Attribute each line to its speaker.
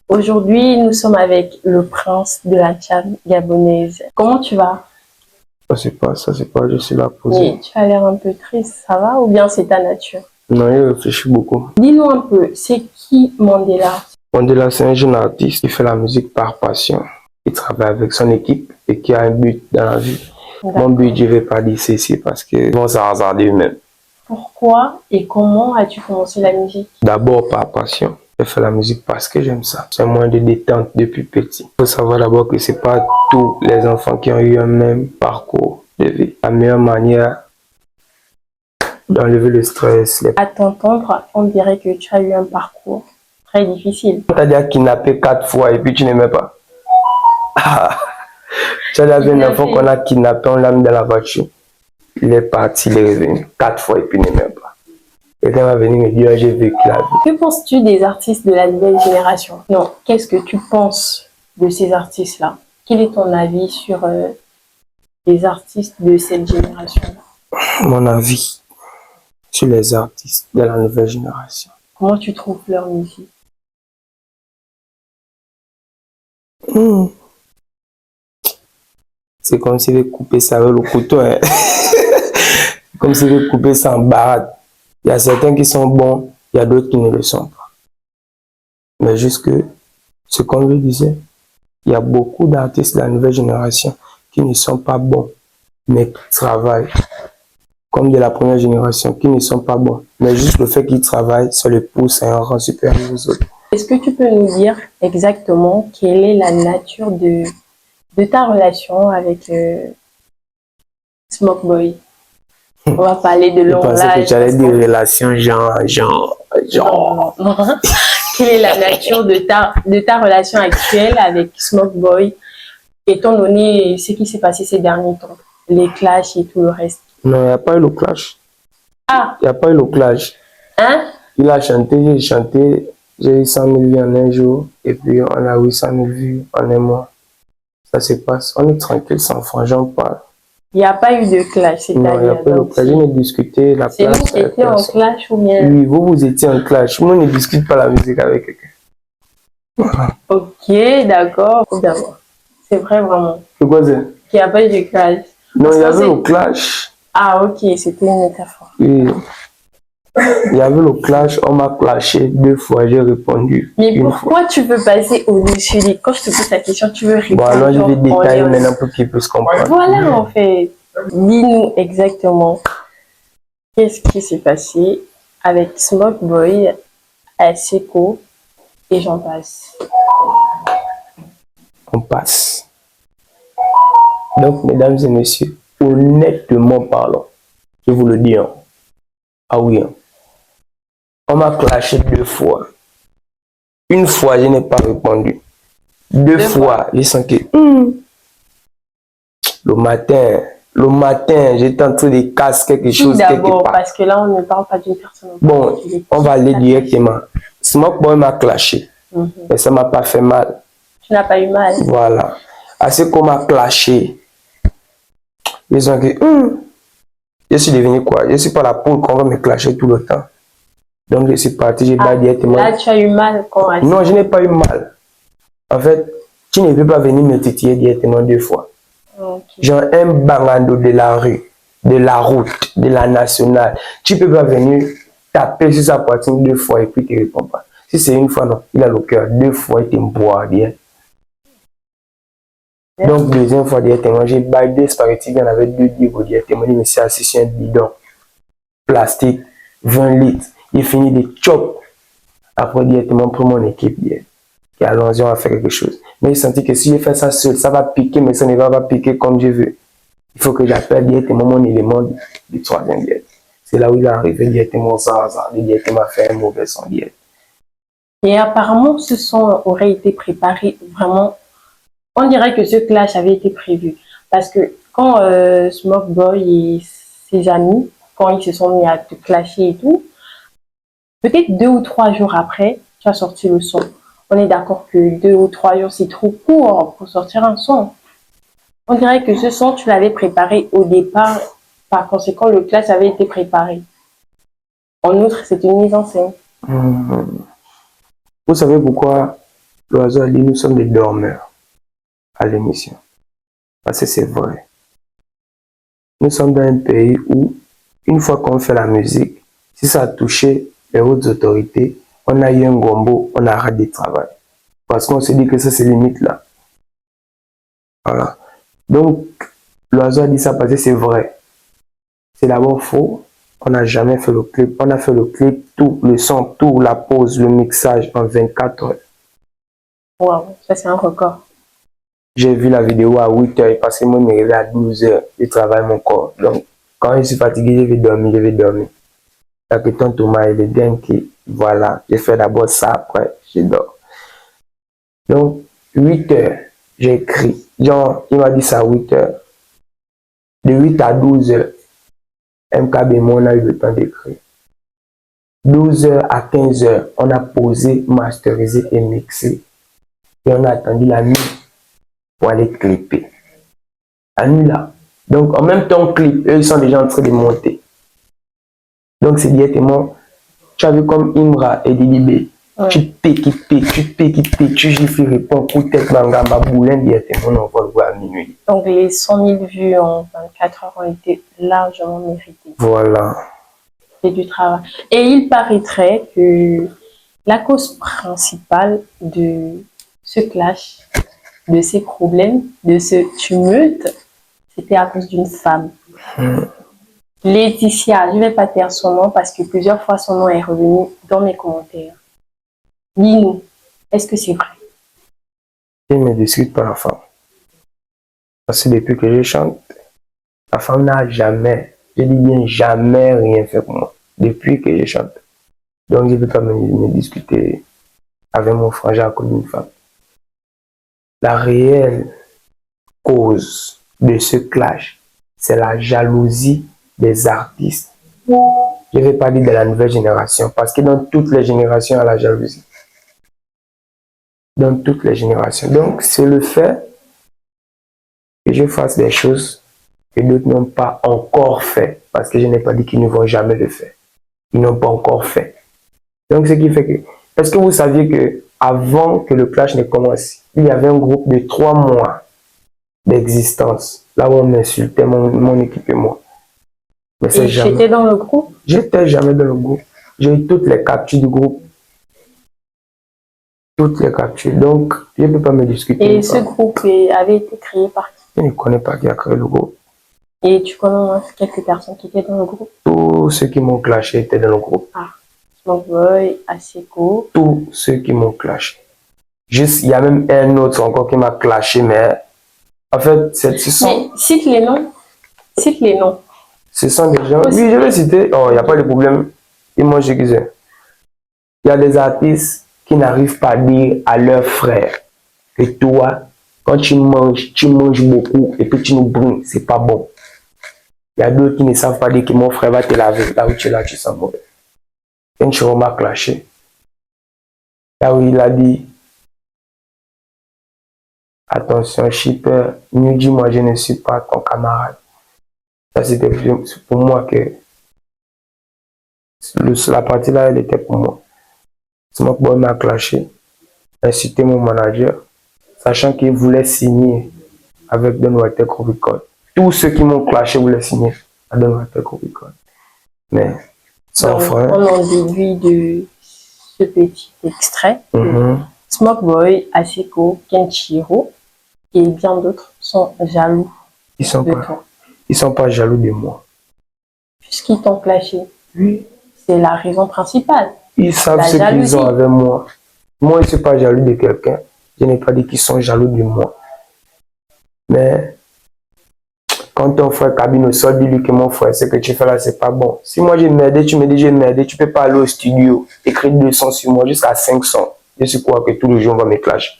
Speaker 1: Aujourd'hui, nous sommes avec le prince de la Tchad gabonaise. Comment tu vas?
Speaker 2: Ça c'est pas, je suis là posé.
Speaker 1: Oui, tu as l'air un peu triste, ça va? Ou bien c'est ta nature?
Speaker 2: Non, je réfléchis beaucoup.
Speaker 1: Dis-nous un peu, c'est qui Mandela?
Speaker 2: Mandela, c'est un jeune artiste qui fait la musique par passion. Il travaille avec son équipe et qui a un but dans la vie. Mon but, je ne vais pas dire ceci parce qu'ils vont se hasarder eux-mêmes.
Speaker 1: Pourquoi et comment as-tu commencé la musique?
Speaker 2: D'abord par passion. Je fais la musique parce que j'aime ça. C'est un moyen de détente depuis petit. Il faut savoir d'abord que ce n'est pas tous les enfants qui ont eu un même parcours de vie. La meilleure manière d'enlever le stress.
Speaker 1: À t'entendre, on dirait que tu as eu un parcours très difficile.
Speaker 2: On t'a déjà kidnappé 4 fois et puis tu n'aimais pas. Tu as déjà vu un enfant qu'on a kidnappé, on l'a mis dans la voiture. Il est parti, il est revenu 4 fois et puis il n'aimait pas. Quelqu'un va venir me dire, j'ai vécu la vie.
Speaker 1: Que penses-tu des artistes de la nouvelle génération? Non, qu'est-ce que tu penses de ces artistes-là? Quel est ton avis sur les artistes de cette génération-là?
Speaker 2: Mon avis sur les artistes de la nouvelle génération.
Speaker 1: Comment tu trouves leur musique?
Speaker 2: C'est comme s'ils avaient coupé ça avec le couteau. Hein. Comme s'ils avaient coupé ça en barade. Il y a certains qui sont bons, il y a d'autres qui ne le sont pas. Mais juste que, ce qu'on le disait, il y a beaucoup d'artistes de la nouvelle génération qui ne sont pas bons, mais qui travaillent. Comme de la première génération, qui ne sont pas bons. Mais juste le fait qu'ils travaillent, ça les pousse à un rang supérieur aux autres.
Speaker 1: Est-ce que tu peux nous dire exactement quelle est la nature de ta relation avec Smoke Boy? On va parler de long
Speaker 2: âge. Je pensais que tu allais dire relation genre.
Speaker 1: Quelle est la nature de ta relation actuelle avec Smoke Boy, étant donné ce qui s'est passé ces derniers temps, les clashs et tout le reste?
Speaker 2: Non, il n'y a pas eu le clash.
Speaker 1: Ah!
Speaker 2: Il n'y a pas eu le clash.
Speaker 1: Hein?
Speaker 2: Il a chanté, j'ai chanté, j'ai eu 100 000 vues en un jour, et puis on a eu 100 000 vues en un mois. Ça se passe, on est tranquille, sans franchement pas.
Speaker 1: Il n'y a pas eu de clash,
Speaker 2: non, il n'y a pas eu de clash. On a discuté la place.
Speaker 1: C'est nous qui étions en clash ou bien?
Speaker 2: Oui, vous étiez en clash. Moi, on ne discute pas la musique avec quelqu'un.
Speaker 1: Ok, d'accord. C'est vrai vraiment.
Speaker 2: C'est quoi ça?
Speaker 1: Qu'il n'y a pas eu de clash.
Speaker 2: Non, il y avait le clash.
Speaker 1: Ah, ok, c'était une métaphore.
Speaker 2: Oui. Il y avait le clash, on m'a clashé 2 fois, j'ai répondu.
Speaker 1: Mais pourquoi tu veux passer au-dessus des... Quand je te pose la question, tu veux répondre?
Speaker 2: Bon, alors je vais détailler maintenant pour qu'ils puissent comprendre.
Speaker 1: Voilà, en fait. Dis-nous exactement qu'est-ce qui s'est passé avec Smoke Boy, Aseko et j'en passe.
Speaker 2: On passe. Donc, mesdames et messieurs, honnêtement parlant, je vous le dis, hein. Ah oui, hein. On m'a clashé 2 fois. Une fois, je n'ai pas répondu. Deux fois, j'ai senti que le matin, j'étais en train de casser quelque chose quelque
Speaker 1: D'abord,
Speaker 2: part.
Speaker 1: parce que là, on ne parle pas d'une personne.
Speaker 2: Bon, on va aller directement. Smoke Boy m'a clashé, mais ça m'a pas fait mal.
Speaker 1: Tu n'as pas eu mal.
Speaker 2: Voilà. À ce qu'on m'a clashé, ils ont dit, je suis devenu quoi? Je suis pas la poule qu'on va me clasher tout le temps. Donc je suis parti, j'ai pas directement.
Speaker 1: Là, tu as eu mal quand même.
Speaker 2: Non, je n'ai pas eu mal. En fait, tu ne peux pas venir me titiller directement 2 fois.
Speaker 1: Okay.
Speaker 2: Genre un bangando de la rue, de la route, de la nationale. Tu peux pas venir taper sur sa poitrine 2 fois et puis tu ne réponds pas. Si c'est une fois, non, il a le cœur. 2 fois, il t'emboire bien. Donc, deuxième fois, directement, j'ai baillé 2 spaghettis, il y en avait 2 divos directement. Il me s'est assis sur un bidon plastique, 20 litres. Il finit de chop. Après, directement, pour mon équipe, bien. Et allons-y, on va faire quelque chose. Mais j'ai senti que si je fais ça seul, ça va piquer, mais ça ne va pas piquer comme je veux. Il faut que j'appelle directement mon élément du 3e diète. C'est là où il est arrivé directement sans directement faire un mauvais son diète.
Speaker 1: Et apparemment, ce son aurait été préparé vraiment. On dirait que ce clash avait été prévu. Parce que quand Smoke Boy et ses amis, quand ils se sont mis à te clasher et tout, peut-être 2 ou 3 jours après, tu as sorti le son. On est d'accord que 2 ou 3 jours, c'est trop court pour sortir un son. On dirait que ce son, tu l'avais préparé au départ. Par conséquent, le clash avait été préparé. En outre, c'est une mise en scène.
Speaker 2: Vous savez pourquoi L'oiseau a dit, nous sommes des dormeurs à l'émission. Parce que c'est vrai. Nous sommes dans un pays où, une fois qu'on fait la musique, si ça a touché les hautes autorités, on a eu un gombo, on arrête de travail. Parce qu'on se dit que ça, c'est limite là. Voilà. Donc, l'oiseau a dit ça parce que c'est vrai. C'est d'abord faux. On n'a jamais fait le clip. On a fait le clip, tout, le son, tout, la pause, le mixage en 24 heures.
Speaker 1: Waouh, ça c'est un record.
Speaker 2: J'ai vu la vidéo à 8 heures parce que moi, je me réveille à 12 heures. Je travaille mon corps. Donc, quand je suis fatigué, je vais dormir, je vais dormir. La question Thomas, il est bien que, voilà, j'ai fait d'abord ça, après, je dors. Donc, 8 heures, j'ai écrit. Genre, il m'a dit ça à 8 heures. De 8 à 12 heures, MKB et moi, on a eu le temps d'écrire. 12 heures à 15 heures, on a posé, masterisé et mixé. Et on a attendu la nuit pour aller clipper. La nuit là. Donc, en même temps, clip, eux, ils sont déjà en train de monter. Donc, c'est directement, tu as vu comme Imra et Didibé. Ouais. Tu piques, tu gifles, réponds, coup de tête, mangamba, boulin, directement, on va le voir à minuit.
Speaker 1: Donc, les 100 000 vues en 24 heures ont été largement méritées.
Speaker 2: Voilà.
Speaker 1: C'est du travail. Et il paraîtrait que la cause principale de ce clash, de ces problèmes, de ce tumulte, c'était à cause d'une femme. Laetitia, je ne vais pas taire son nom parce que plusieurs fois son nom est revenu dans mes commentaires. Dis-nous, est-ce que c'est vrai?
Speaker 2: Je ne me discute pas la femme. Parce que depuis que je chante, la femme n'a jamais, je dis bien jamais rien fait pour moi. Depuis que je chante. Donc je ne peux pas me discuter avec mon frangin à cause d'une femme. La réelle cause de ce clash, c'est la jalousie des artistes. Je ne vais pas dire de la nouvelle génération, parce que dans toutes les générations, il y a la jalousie. Dans toutes les générations. Donc, c'est le fait que je fasse des choses que d'autres n'ont pas encore fait, parce que je n'ai pas dit qu'ils ne vont jamais le faire. Ils n'ont pas encore fait. Donc, ce qui fait que... Est-ce que vous saviez que avant que le clash ne commence, il y avait un groupe de 3 mois d'existence, là où on m'insultait, mon équipe et moi.
Speaker 1: Mais et j'étais dans le groupe?
Speaker 2: J'étais jamais dans le groupe. J'ai eu toutes les captures du groupe. Toutes les captures. Donc, je ne peux pas me discuter.
Speaker 1: Et ce groupe avait été créé par qui?
Speaker 2: Je ne connais pas qui a créé le groupe.
Speaker 1: Et tu connais quelques personnes qui étaient dans le groupe?
Speaker 2: Tous ceux qui m'ont clashé étaient dans le groupe.
Speaker 1: Ah, Smokeboy, Asiko.
Speaker 2: Tous ceux qui m'ont clashé. Juste, il y a même un autre encore qui m'a clashé, mais en fait, ce sont...
Speaker 1: Mais cite les noms. Cite les noms.
Speaker 2: Ce sont des gens... Oui, je vais citer. Oh, il n'y a pas de problème. Et moi, je disais. Il y a des artistes qui n'arrivent pas à dire à leurs frères que toi, quand tu manges beaucoup et que tu nous brûles, c'est pas bon. Il y a d'autres qui ne savent pas dire que mon frère va te laver. Là où tu es là, tu sens mauvais. Un cheveu m'a clashé. Là où il a dit, attention, shipper, nous dis moi je ne suis pas ton camarade. Ça c'était pour moi que la partie là, elle était pour moi. Smokeboy m'a clashé, insulté mon manager, sachant qu'il voulait signer avec Don Walter Records. Tous ceux qui m'ont clashé voulaient signer à Don Walter Records. Mais sans frère.
Speaker 1: On en déduit de ce petit extrait. Smokeboy, Asiko, Kenshiro et bien d'autres sont jaloux.
Speaker 2: Ils sont pas jaloux de moi.
Speaker 1: Puisqu'ils t'ont clashé.
Speaker 2: Oui.
Speaker 1: C'est la raison principale.
Speaker 2: Ils savent ce qu'ils ont avec moi. Moi, je ne suis pas jaloux de quelqu'un. Je n'ai pas dit qu'ils sont jaloux de moi. Mais quand ton frère Kabino sort, dis-lui que mon frère, ce que tu fais là, c'est pas bon. Si moi j'ai merdé, tu me dis j'ai merdé, tu peux pas aller au studio, écrire 200 sur moi jusqu'à 500. Je suis quoi que tous les jours on va me clasher.